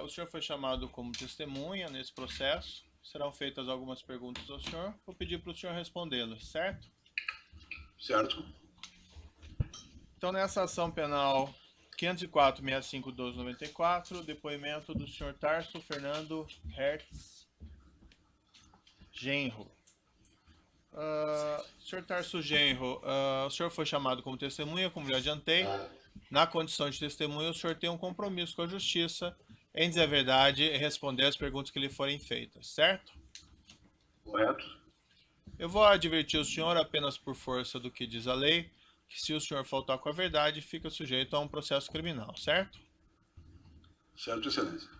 O senhor foi chamado como testemunha nesse processo. Serão feitas algumas perguntas ao senhor. Vou pedir para o senhor respondê-las, certo? Certo. Então, nessa ação penal 504-65-1294, depoimento do senhor Tarso Fernando Hertz Genro. Senhor Tarso Genro, o senhor foi chamado como testemunha, como já adiantei. Na condição de testemunha, o senhor tem um compromisso com a justiça em dizer a verdade e responder as perguntas que lhe forem feitas, certo? Correto. Eu vou advertir o senhor apenas por força do que diz a lei, que se o senhor faltar com a verdade, fica sujeito a um processo criminal, certo? Certo, excelência.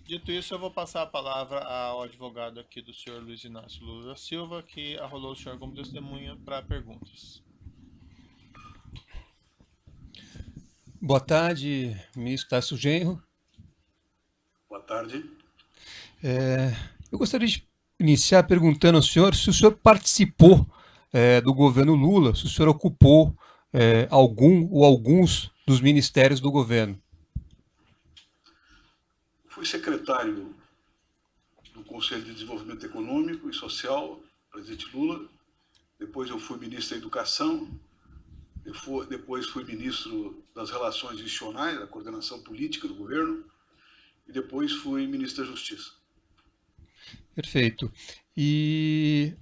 Dito isso, eu vou passar a palavra ao advogado aqui do senhor Luiz Inácio Lula da Silva, que arrolou o senhor como testemunha para perguntas. Boa tarde, ministro Tarso Genro. Boa tarde. Eu gostaria de iniciar perguntando ao senhor se o senhor participou do governo Lula, se o senhor ocupou algum ou alguns dos ministérios do governo. Fui secretário do Conselho de Desenvolvimento Econômico e Social, presidente Lula. Depois eu fui ministro da Educação. Depois fui ministro das Relações Institucionais, da Coordenação Política do governo. E depois fui ministro da Justiça. Perfeito. E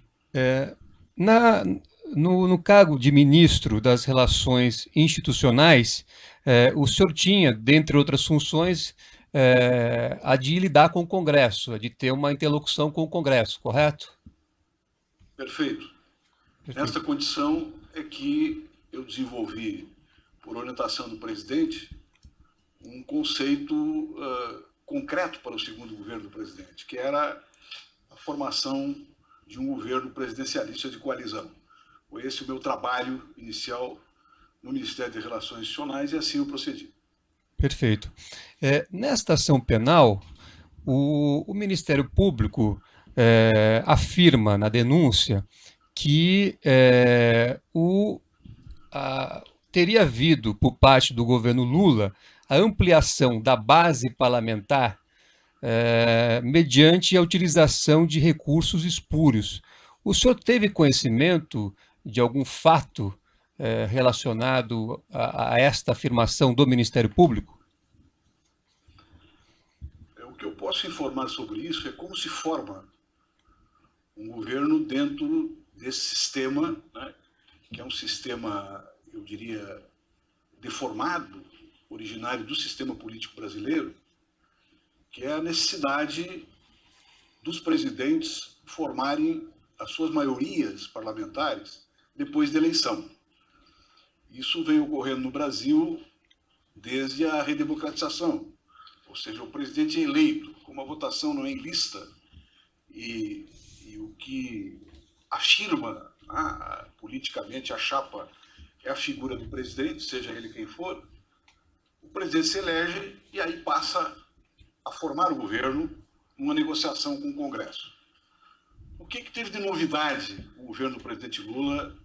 no cargo de ministro das Relações Institucionais, o senhor tinha, dentre outras funções, a de lidar com o Congresso, a de ter uma interlocução com o Congresso, correto? Perfeito. Nesta condição é que eu desenvolvi, por orientação do presidente, um conceito concreto para o segundo governo do presidente, que era a formação de um governo presidencialista de coalizão. Foi esse o meu trabalho inicial no Ministério das Relações Institucionais e assim eu procedi. Perfeito. Nesta ação penal, o Ministério Público afirma na denúncia que teria havido, por parte do governo Lula, a ampliação da base parlamentar mediante a utilização de recursos espúrios. O senhor teve conhecimento de algum fato relacionado a esta afirmação do Ministério Público? O que eu posso informar sobre isso é como se forma um governo dentro desse sistema, né, que é um sistema, eu diria, deformado, originário do sistema político brasileiro, que é a necessidade dos presidentes formarem as suas maiorias parlamentares depois da eleição. Isso vem ocorrendo no Brasil desde a redemocratização, ou seja, o presidente é eleito, como a votação não é em lista, e o que afirma politicamente a chapa é a figura do presidente, seja ele quem for, o presidente se elege e aí passa a formar o governo numa negociação com o Congresso. O que teve de novidade o governo do presidente Lula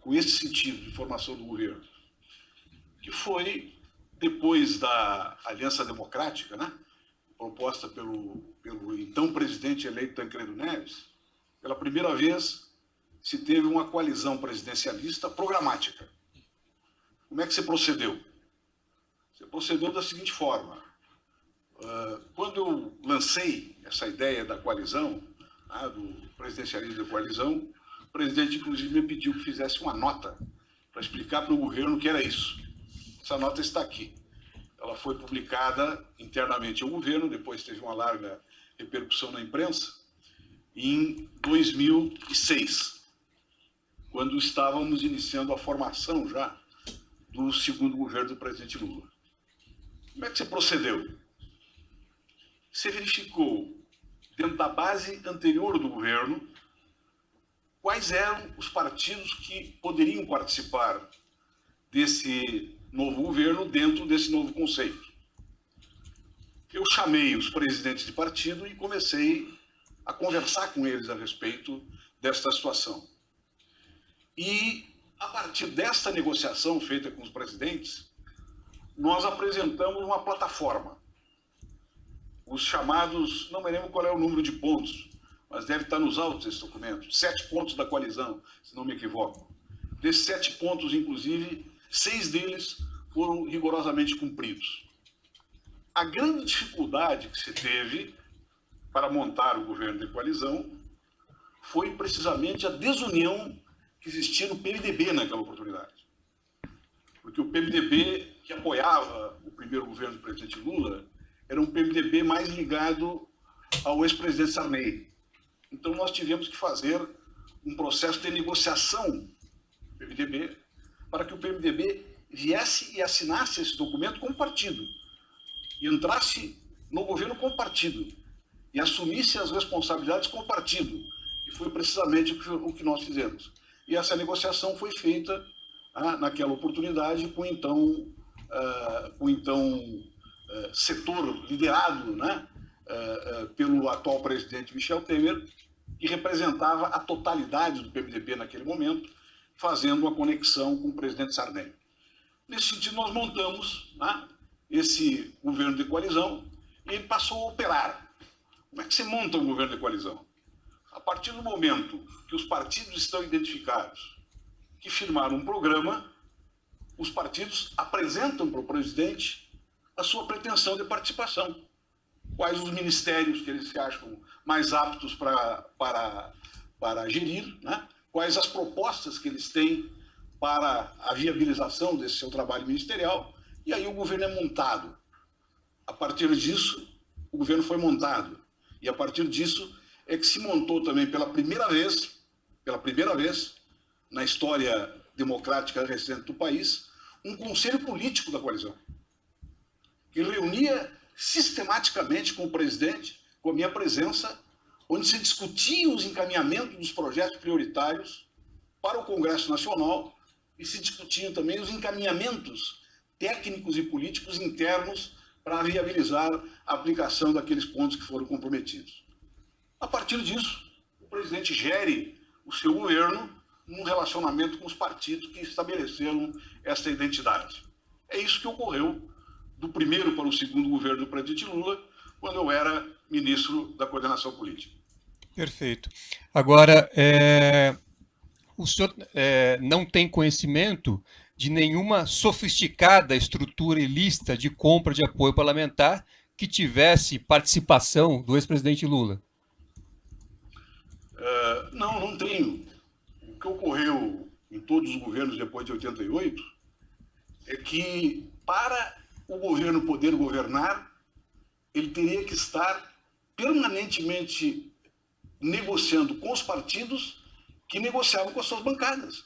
com esse sentido de formação do governo? Que foi, depois da Aliança Democrática, né, proposta pelo então presidente eleito Tancredo Neves, pela primeira vez se teve uma coalizão presidencialista programática. Como é que se procedeu? Você procedeu da seguinte forma. Quando eu lancei essa ideia da coalizão, do presidencialismo da coalizão, o presidente, inclusive, me pediu que fizesse uma nota para explicar para o governo o que era isso. Essa nota está aqui. Ela foi publicada internamente ao governo, depois teve uma larga repercussão na imprensa, em 2006, quando estávamos iniciando a formação já do segundo governo do presidente Lula. Como é que você procedeu? Você verificou, dentro da base anterior do governo, quais eram os partidos que poderiam participar desse novo governo dentro desse novo conceito. Eu chamei os presidentes de partido e comecei a conversar com eles a respeito desta situação. E, a partir desta negociação feita com os presidentes, nós apresentamos uma plataforma. Os chamados, não me lembro qual é o número de pontos, mas deve estar nos autos desse documento, 7 pontos da coalizão, se não me equivoco. Desses 7 pontos, inclusive, 6 deles foram rigorosamente cumpridos. A grande dificuldade que se teve para montar o governo de coalizão foi precisamente a desunião que existia no PMDB naquela oportunidade. Porque o PMDB que apoiava o primeiro governo do presidente Lula era um PMDB mais ligado ao ex-presidente Sarney. Então nós tivemos que fazer um processo de negociação do PMDB para que o PMDB viesse e assinasse esse documento como partido, e entrasse no governo como partido, e assumisse as responsabilidades como partido. E foi precisamente o que nós fizemos. E essa negociação foi feita naquela oportunidade com o então setor liderado, né, pelo atual presidente Michel Temer, que representava a totalidade do PMDB naquele momento, fazendo uma conexão com o presidente Sarney. Nesse sentido, nós montamos, né, esse governo de coalizão e ele passou a operar. Como é que se monta um governo de coalizão? A partir do momento que os partidos estão identificados, que firmaram um programa, os partidos apresentam para o presidente a sua pretensão de participação. Quais os ministérios que eles se acham mais aptos para gerir, né? Quais as propostas que eles têm para a viabilização desse seu trabalho ministerial, e aí o governo é montado. A partir disso, o governo foi montado, e a partir disso é que se montou também pela primeira vez na história democrática recente do país, um conselho político da coalizão, que reunia sistematicamente com o presidente, com a minha presença, onde se discutia os encaminhamentos dos projetos prioritários para o Congresso Nacional e se discutiam também os encaminhamentos técnicos e políticos internos para viabilizar a aplicação daqueles pontos que foram comprometidos. A partir disso, o presidente gere o seu governo num relacionamento com os partidos que estabeleceram essa identidade. É isso que ocorreu do primeiro para o segundo governo do presidente Lula, quando eu era ministro da coordenação política. Perfeito. Agora, o senhor não tem conhecimento de nenhuma sofisticada estrutura ilícita de compra de apoio parlamentar que tivesse participação do ex-presidente Lula? Não tenho. O que ocorreu em todos os governos depois de 88 é que, para o governo poder governar, ele teria que estar permanentemente negociando com os partidos que negociavam com as suas bancadas,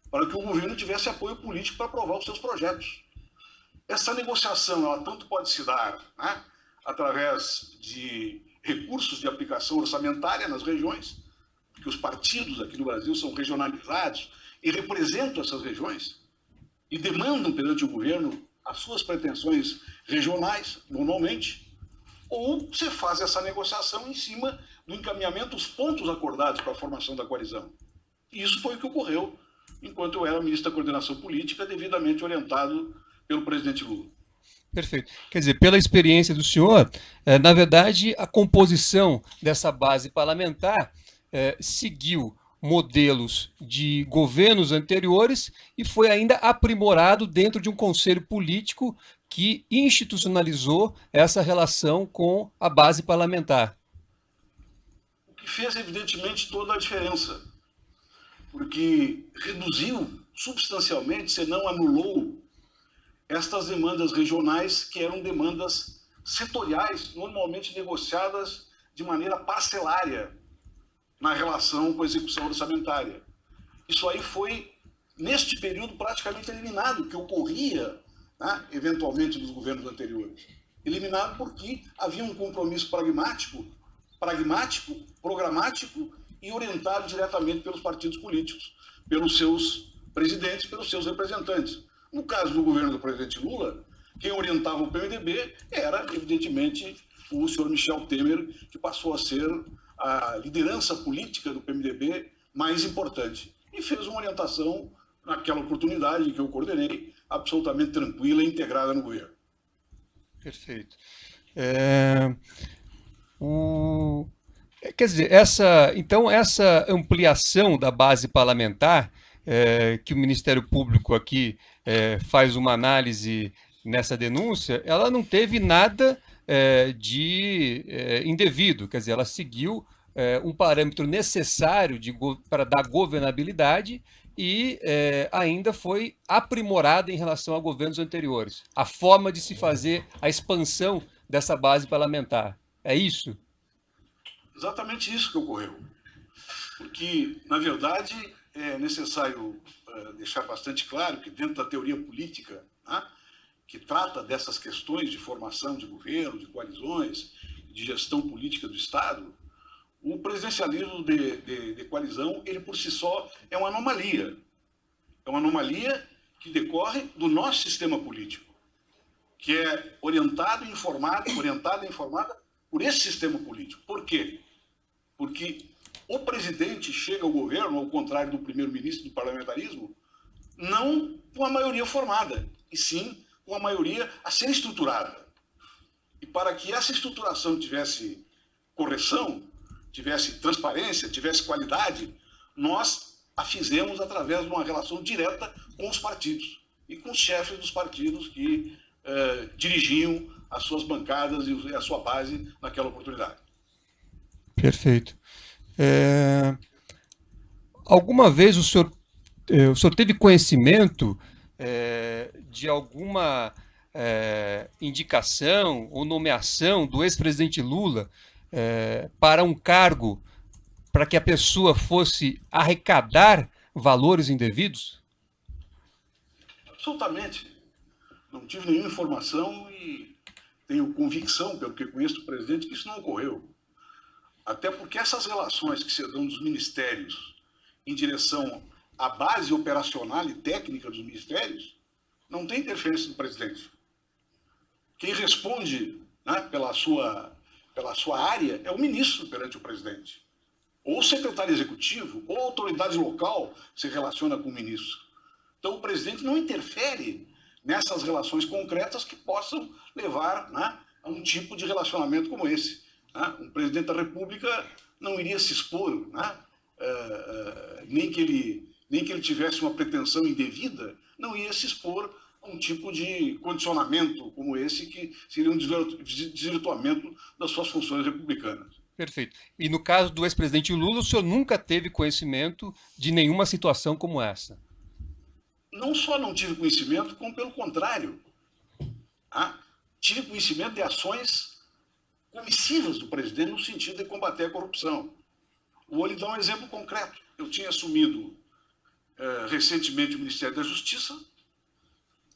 para que o governo tivesse apoio político para aprovar os seus projetos. Essa negociação, ela tanto pode se dar, né, através de recursos de aplicação orçamentária nas regiões, porque os partidos aqui no Brasil são regionalizados e representam essas regiões e demandam perante o governo as suas pretensões regionais, normalmente, ou você faz essa negociação em cima do encaminhamento dos pontos acordados para a formação da coalizão. E isso foi o que ocorreu enquanto eu era ministro da coordenação política, devidamente orientado pelo presidente Lula. Perfeito. Quer dizer, pela experiência do senhor, na verdade, a composição dessa base parlamentar seguiu modelos de governos anteriores e foi ainda aprimorado dentro de um conselho político que institucionalizou essa relação com a base parlamentar. O que fez, evidentemente, toda a diferença, porque reduziu substancialmente, se não anulou, estas demandas regionais, que eram demandas setoriais, normalmente negociadas de maneira parcelária na relação com a execução orçamentária. Isso aí foi, neste período, praticamente eliminado, que ocorria, né, eventualmente, nos governos anteriores. Eliminado porque havia um compromisso pragmático, programático e orientado diretamente pelos partidos políticos, pelos seus presidentes, pelos seus representantes. No caso do governo do presidente Lula, quem orientava o PMDB era, evidentemente, o senhor Michel Temer, que passou a ser a liderança política do PMDB mais importante. E fez uma orientação, naquela oportunidade que eu coordenei, absolutamente tranquila e integrada no governo. Perfeito. Quer dizer, então essa ampliação da base parlamentar, que o Ministério Público aqui faz uma análise nessa denúncia, ela não teve nada de indevido, quer dizer, ela seguiu um parâmetro necessário para dar governabilidade e ainda foi aprimorada em relação a governos anteriores. A forma de se fazer a expansão dessa base parlamentar. É isso? Exatamente isso que ocorreu. Porque, na verdade, é necessário deixar bastante claro que dentro da teoria política, né, que trata dessas questões de formação de governo, de coalizões, de gestão política do Estado, o presidencialismo de coalizão, ele por si só é uma anomalia. É uma anomalia que decorre do nosso sistema político, que é orientada e informada por esse sistema político. Por quê? Porque o presidente chega ao governo, ao contrário do primeiro-ministro do parlamentarismo, não com a maioria formada, e sim com a maioria a ser estruturada. E para que essa estruturação tivesse correção, tivesse transparência, tivesse qualidade, nós a fizemos através de uma relação direta com os partidos e com os chefes dos partidos que dirigiam as suas bancadas e a sua base naquela oportunidade. Perfeito. Alguma vez o senhor teve conhecimento de alguma indicação ou nomeação do ex-presidente Lula para um cargo para que a pessoa fosse arrecadar valores indevidos? Absolutamente. Não tive nenhuma informação e tenho convicção, pelo que conheço do presidente, que isso não ocorreu. Até porque essas relações que se dão dos ministérios em direção à base operacional e técnica dos ministérios não tem interferência do presidente. Quem responde, né, pela sua área é o ministro perante o presidente. Ou o secretário executivo, ou a autoridade local se relaciona com o ministro. Então o presidente não interfere nessas relações concretas que possam levar, né, a um tipo de relacionamento como esse. Né? Um presidente da República não iria se expor, né? Nem que ele tivesse uma pretensão indevida, não ia se expor a um tipo de condicionamento como esse, que seria um desvirtuamento das suas funções republicanas. Perfeito. E no caso do ex-presidente Lula, o senhor nunca teve conhecimento de nenhuma situação como essa? Não só não tive conhecimento, como pelo contrário. Tive conhecimento de ações comissivas do presidente no sentido de combater a corrupção. Vou lhe dar um exemplo concreto. Eu tinha assumido recentemente o Ministério da Justiça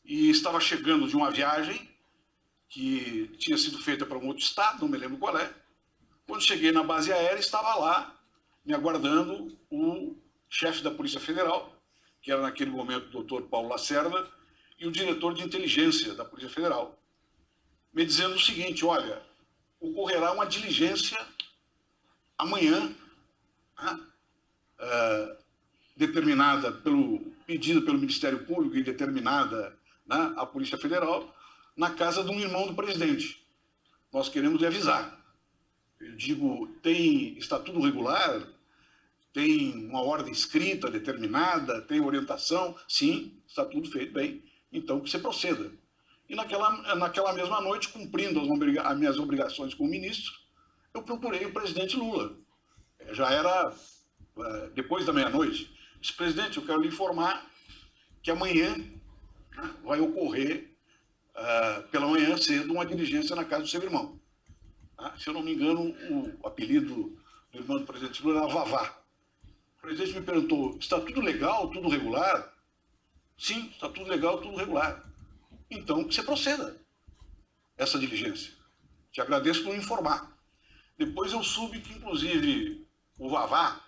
e estava chegando de uma viagem que tinha sido feita para um outro estado, não me lembro qual é. Quando cheguei na base aérea, estava lá me aguardando o chefe da Polícia Federal, que era naquele momento o doutor Paulo Lacerda, e o diretor de inteligência da Polícia Federal, me dizendo o seguinte: olha, ocorrerá uma diligência amanhã, determinada pedida pelo Ministério Público e determinada, né, a Polícia Federal, na casa de um irmão do presidente. Nós queremos lhe avisar. Eu digo, está tudo regular? Tem uma ordem escrita, determinada? Tem orientação? Sim, está tudo feito bem. Então, que você proceda. E naquela mesma noite, cumprindo as minhas obrigações como ministro, eu procurei o presidente Lula. Já era depois da meia-noite. Disse: presidente, eu quero lhe informar que amanhã vai ocorrer, pela manhã cedo, uma diligência na casa do seu irmão. Se eu não me engano, o apelido do irmão do presidente Lula era Vavá. O presidente me perguntou: está tudo legal, tudo regular? Sim, está tudo legal, tudo regular. Então, que você proceda essa diligência. Te agradeço por me informar. Depois eu soube que, inclusive, o Vavá,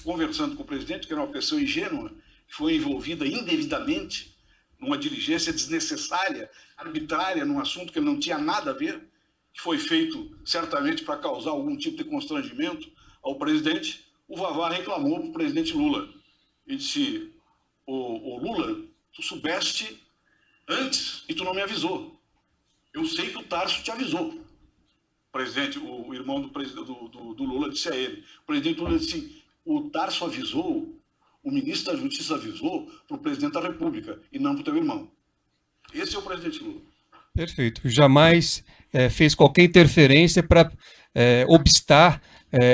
conversando com o presidente, que era uma pessoa ingênua, que foi envolvida indevidamente numa diligência desnecessária, arbitrária, num assunto que ele não tinha nada a ver, que foi feito certamente para causar algum tipo de constrangimento ao presidente, o Vavá reclamou para o presidente Lula. E disse: o Lula, tu soubeste antes e tu não me avisou. Eu sei que o Tarso te avisou. O presidente, o irmão do Lula disse a ele. O presidente Lula disse, o Tarso avisou, o ministro da Justiça avisou para o presidente da República e não para o teu irmão. Esse é o presidente Lula. Perfeito. Jamais fez qualquer interferência para obstar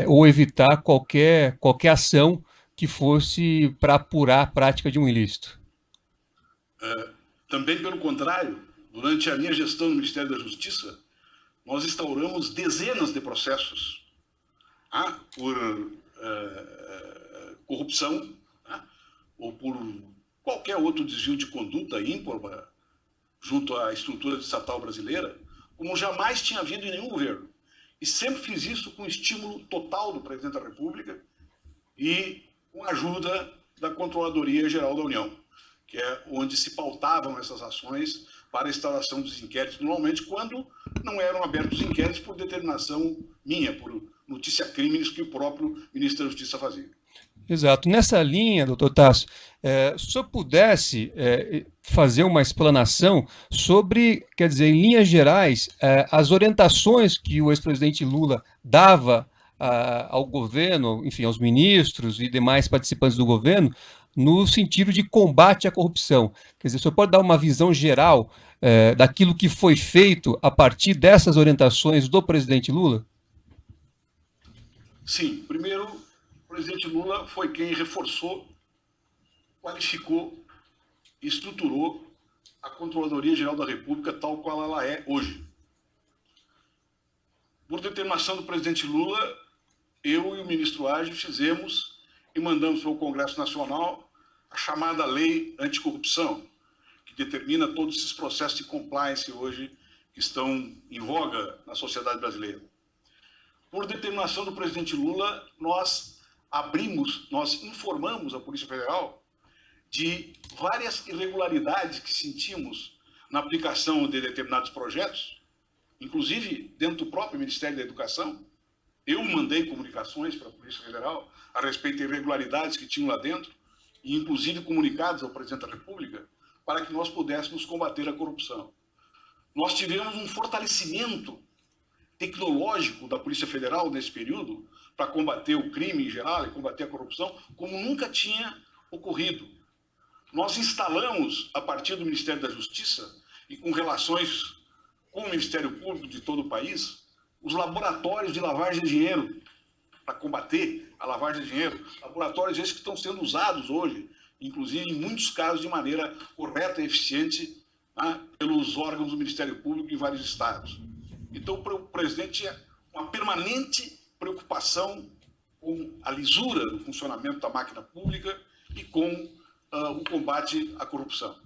ou evitar qualquer ação que fosse para apurar a prática de um ilícito. Também, pelo contrário, durante a minha gestão no Ministério da Justiça, nós instauramos dezenas de processos por corrupção ou por qualquer outro desvio de conduta ímpar junto à estrutura estatal brasileira, como jamais tinha havido em nenhum governo. E sempre fiz isso com estímulo total do presidente da República e com a ajuda da Controladoria Geral da União, que é onde se pautavam essas ações para a instalação dos inquéritos, normalmente quando não eram abertos inquéritos por determinação minha, por notícia-crimes que o próprio ministro da Justiça fazia. Exato. Nessa linha, doutor Tasso, se o senhor pudesse fazer uma explanação sobre, quer dizer, em linhas gerais, as orientações que o ex-presidente Lula dava ao governo, enfim, aos ministros e demais participantes do governo, no sentido de combate à corrupção. Quer dizer, o senhor pode dar uma visão geral daquilo que foi feito a partir dessas orientações do presidente Lula? Sim. Primeiro, o presidente Lula foi quem reforçou, qualificou e estruturou a Controladoria Geral da República tal qual ela é hoje. Por determinação do presidente Lula, eu e o ministro Ágio fizemos e mandamos para o Congresso Nacional a chamada Lei Anticorrupção, que determina todos esses processos de compliance hoje que estão em voga na sociedade brasileira. Por determinação do presidente Lula, nós informamos a Polícia Federal de várias irregularidades que sentimos na aplicação de determinados projetos, inclusive dentro do próprio Ministério da Educação. Eu mandei comunicações para a Polícia Federal a respeito de irregularidades que tinham lá dentro, e inclusive comunicados ao presidente da República, para que nós pudéssemos combater a corrupção. Nós tivemos um fortalecimento tecnológico da Polícia Federal nesse período para combater o crime em geral e combater a corrupção, como nunca tinha ocorrido. Nós instalamos, a partir do Ministério da Justiça e com relações com o Ministério Público de todo o país, os laboratórios de lavagem de dinheiro para combater a lavagem de dinheiro, laboratórios esses que estão sendo usados hoje, inclusive em muitos casos de maneira correta e eficiente, pelos órgãos do Ministério Público em vários estados. Então, o presidente tinha uma permanente preocupação com a lisura do funcionamento da máquina pública e com o combate à corrupção.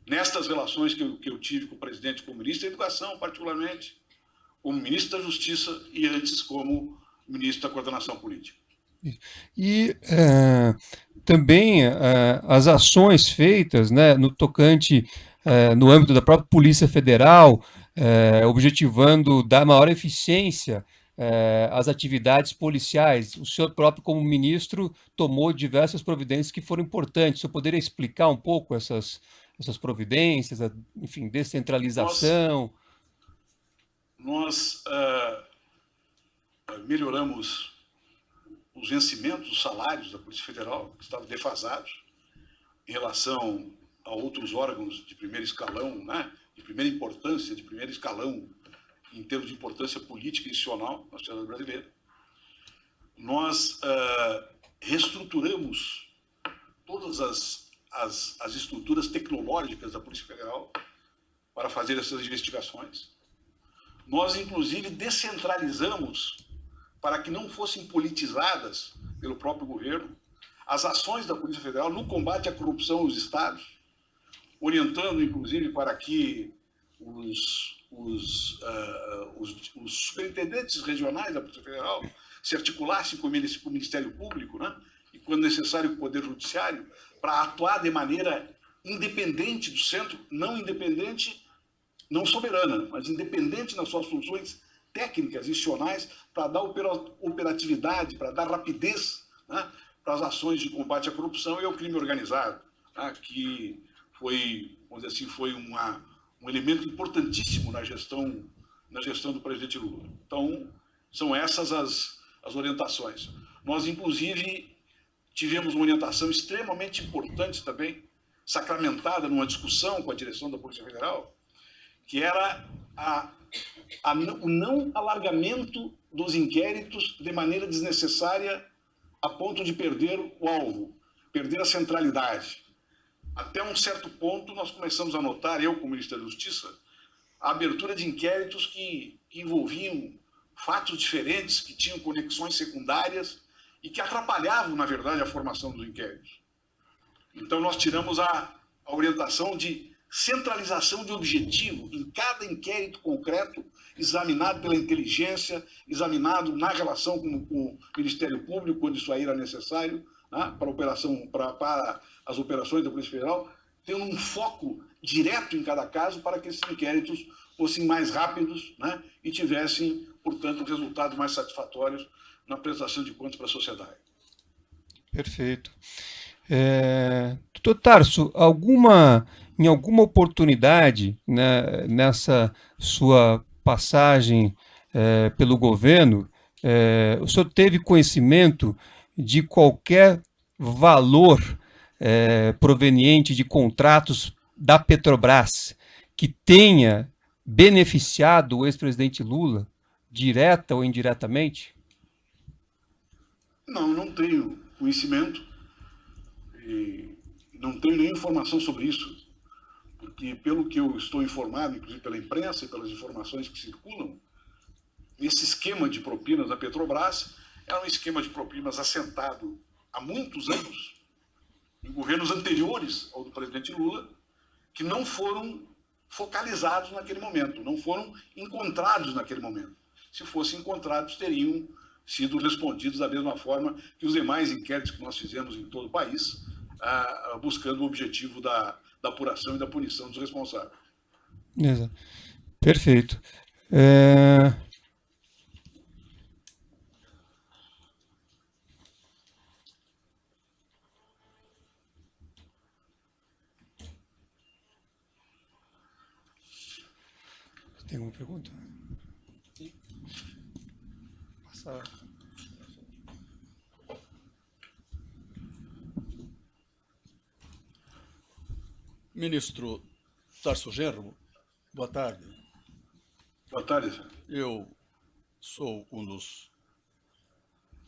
Nestas relações que eu tive com o presidente, como ministro da Educação, particularmente, como ministro da Justiça e antes como ministro da Coordenação Política. E também as ações feitas, né, no tocante, no âmbito da própria Polícia Federal, objetivando dar maior eficiência às atividades policiais. O senhor próprio, como ministro, tomou diversas providências que foram importantes. O senhor poderia explicar um pouco essas providências, enfim, descentralização? Nós melhoramos os vencimentos, os salários da Polícia Federal, que estavam defasados em relação a outros órgãos de primeiro escalão, né? De primeira importância, de primeiro escalão, em termos de importância política e institucional na sociedade brasileira. Nós reestruturamos todas as estruturas tecnológicas da Polícia Federal para fazer essas investigações. Nós, inclusive, descentralizamos para que não fossem politizadas pelo próprio governo as ações da Polícia Federal no combate à corrupção nos estados, orientando, inclusive, para que os superintendentes regionais da Polícia Federal se articulassem com o Ministério Público, né? E, quando necessário, com o Poder Judiciário, para atuar de maneira independente do centro, não independente, não soberana, mas independente nas suas funções técnicas e institucionais, para dar operatividade, para dar rapidez, né, para as ações de combate à corrupção e ao crime organizado, né, que vamos dizer assim, foi um elemento importantíssimo na gestão do presidente Lula. Então, são essas as orientações. Nós, inclusive, tivemos uma orientação extremamente importante também, sacramentada numa discussão com a direção da Polícia Federal, que era o não alargamento dos inquéritos de maneira desnecessária a ponto de perder o alvo, perder a centralidade. Até um certo ponto, nós começamos a notar, eu como Ministério da Justiça, a abertura de inquéritos que envolviam fatos diferentes, que tinham conexões secundárias e que atrapalhavam, na verdade, a formação dos inquéritos. Então, nós tiramos a orientação de centralização de objetivo em cada inquérito concreto, examinado pela inteligência, examinado na relação com o Ministério Público, quando isso aí era necessário, né, para as operações da Polícia Federal, tendo um foco direto em cada caso para que esses inquéritos fossem mais rápidos, né, e tivessem, portanto, resultados mais satisfatórios na prestação de contas para a sociedade. Perfeito. Doutor Tarso, em alguma oportunidade, né, nessa sua passagem pelo governo, o senhor teve conhecimento de qualquer valor proveniente de contratos da Petrobras que tenha beneficiado o ex-presidente Lula, direta ou indiretamente? Não tenho conhecimento e não tenho nenhuma informação sobre isso, porque pelo que eu estou informado, inclusive pela imprensa e pelas informações que circulam, esse esquema de propinas da Petrobras era um esquema de propinas assentado há muitos anos, em governos anteriores ao do presidente Lula, que não foram focalizados naquele momento, não foram encontrados naquele momento. Se fossem encontrados, teriam sido respondidos da mesma forma que os demais inquéritos que nós fizemos em todo o país, buscando o objetivo da apuração e da punição dos responsáveis. Exato. Perfeito. Tem alguma pergunta? Sim. Passar. Ministro Tarso Genro, boa tarde. Boa tarde, senhor. Eu sou um dos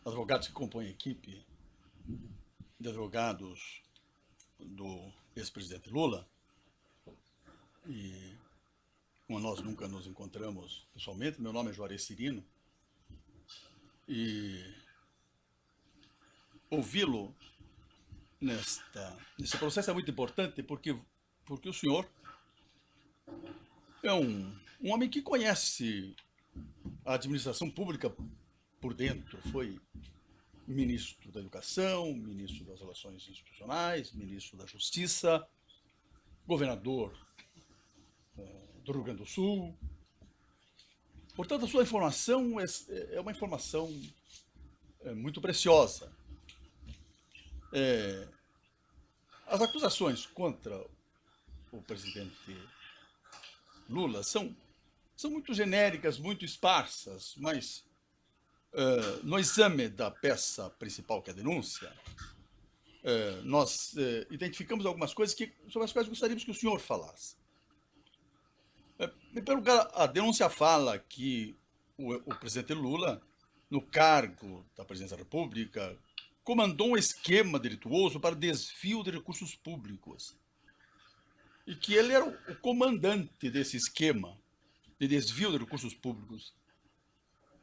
advogados que compõem a equipe de advogados do ex-presidente Lula e, como nós nunca nos encontramos pessoalmente, meu nome é Juarez Cirino e ouvi-lo nesse processo é muito importante porque o senhor é um homem que conhece a administração pública por dentro. Foi ministro da Educação, ministro das Relações Institucionais, ministro da Justiça, governador do Rio Grande do Sul. Portanto, a sua informação é uma informação muito preciosa. As acusações contra o presidente Lula são muito genéricas, muito esparsas, mas no exame da peça principal, que é a denúncia, nós identificamos algumas coisas sobre as quais gostaríamos que o senhor falasse. Em primeiro lugar, a denúncia fala que o presidente Lula, no cargo da presidência da República, comandou um esquema delituoso para desvio de recursos públicos e que ele era o comandante desse esquema de desvio de recursos públicos.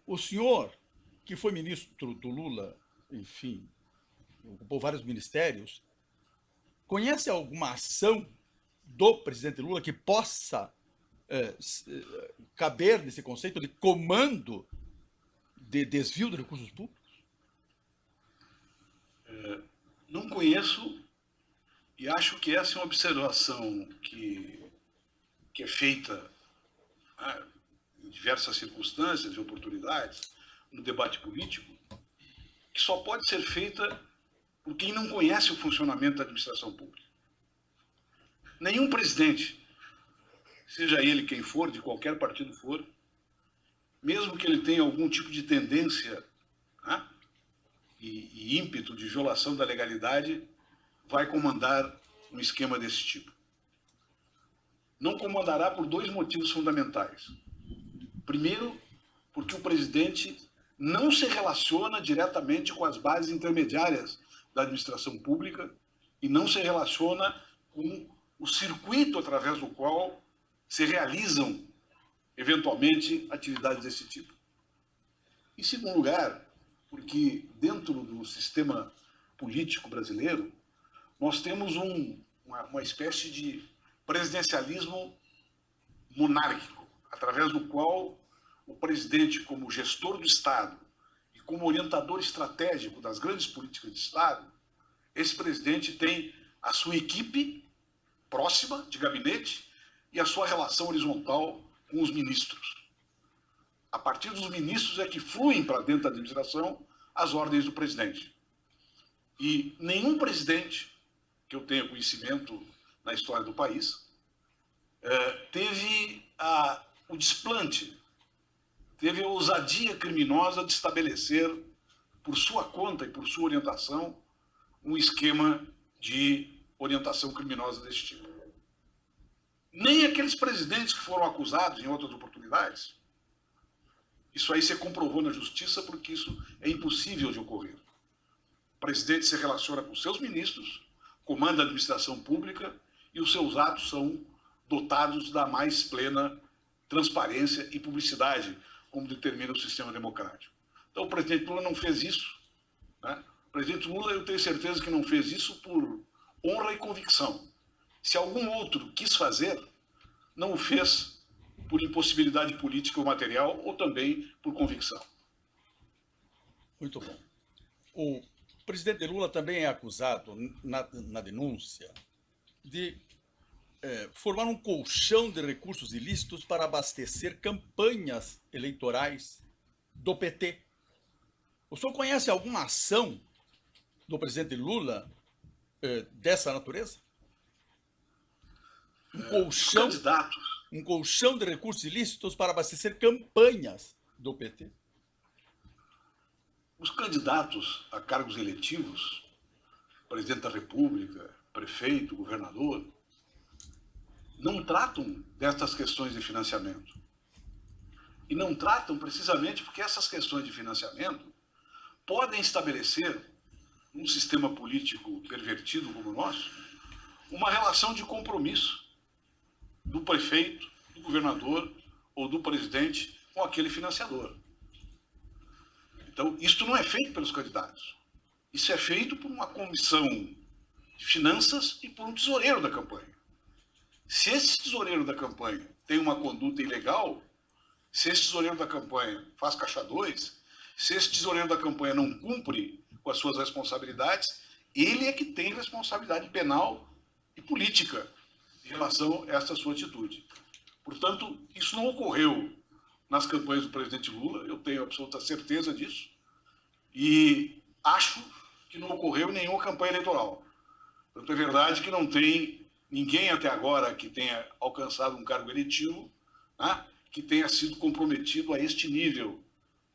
O senhor, que foi ministro do Lula, enfim, ocupou vários ministérios, conhece alguma ação do presidente Lula que possa caber nesse conceito de comando de desvio de recursos públicos? Não conheço e acho que essa é uma observação que é feita em diversas circunstâncias e oportunidades no debate político, que só pode ser feita por quem não conhece o funcionamento da administração pública. Nenhum presidente, seja ele quem for, de qualquer partido for, mesmo que ele tenha algum tipo de tendência, né, e ímpeto de violação da legalidade, vai comandar um esquema desse tipo. Não comandará por dois motivos fundamentais. Primeiro, porque o presidente não se relaciona diretamente com as bases intermediárias da administração pública e não se relaciona com o circuito através do qual se realizam, eventualmente, atividades desse tipo. Em segundo lugar, porque dentro do sistema político brasileiro, nós temos uma espécie de presidencialismo monárquico, através do qual o presidente, como gestor do Estado e como orientador estratégico das grandes políticas de Estado, esse presidente tem a sua equipe próxima de gabinete e a sua relação horizontal com os ministros. A partir dos ministros é que fluem para dentro da administração as ordens do presidente. E nenhum presidente que eu tenha conhecimento na história do país teve o desplante, teve a ousadia criminosa de estabelecer, por sua conta e por sua orientação, um esquema de orientação criminosa desse tipo. Nem aqueles presidentes que foram acusados em outras oportunidades. Isso aí se comprovou na justiça porque isso é impossível de ocorrer. O presidente se relaciona com seus ministros, comanda a administração pública e os seus atos são dotados da mais plena transparência e publicidade, como determina o sistema democrático. Então o presidente Lula não fez isso, né? O presidente Lula, eu tenho certeza que não fez isso por honra e convicção. Se algum outro quis fazer, não o fez por impossibilidade política ou material, ou também por convicção. Muito bom. O presidente Lula também é acusado, na denúncia, de formar um colchão de recursos ilícitos para abastecer campanhas eleitorais do PT. O senhor conhece alguma ação do presidente Lula dessa natureza? Um colchão de recursos ilícitos para abastecer campanhas do PT. Os candidatos a cargos eletivos, presidente da República, prefeito, governador, não tratam dessas questões de financiamento. E não tratam precisamente porque essas questões de financiamento podem estabelecer, num sistema político pervertido como o nosso, uma relação de compromisso do prefeito, do governador ou do presidente com aquele financiador. Então, isto não é feito pelos candidatos. Isso é feito por uma comissão de finanças e por um tesoureiro da campanha. Se esse tesoureiro da campanha tem uma conduta ilegal, se esse tesoureiro da campanha faz caixa 2, se esse tesoureiro da campanha não cumpre com as suas responsabilidades, ele é que tem responsabilidade penal e política em relação a essa sua atitude. Portanto, isso não ocorreu nas campanhas do presidente Lula, eu tenho absoluta certeza disso, e acho que não ocorreu em nenhuma campanha eleitoral. Portanto, é verdade que não tem ninguém até agora que tenha alcançado um cargo eletivo, né, que tenha sido comprometido a este nível,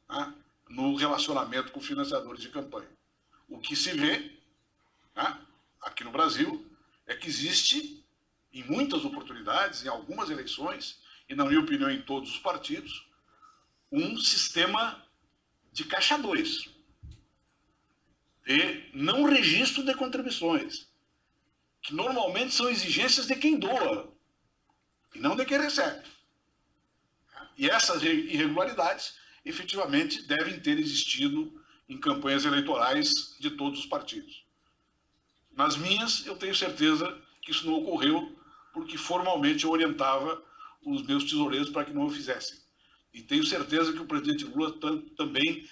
né, no relacionamento com financiadores de campanha. O que se vê, né, aqui no Brasil é que existe, em muitas oportunidades, em algumas eleições, e na minha opinião em todos os partidos, um sistema de caixa 2, de não registro de contribuições, que normalmente são exigências de quem doa, e não de quem recebe. E essas irregularidades, efetivamente, devem ter existido em campanhas eleitorais de todos os partidos. Nas minhas, eu tenho certeza que isso não ocorreu, porque formalmente eu orientava os meus tesoureiros para que não o fizessem. E tenho certeza que o presidente Lula também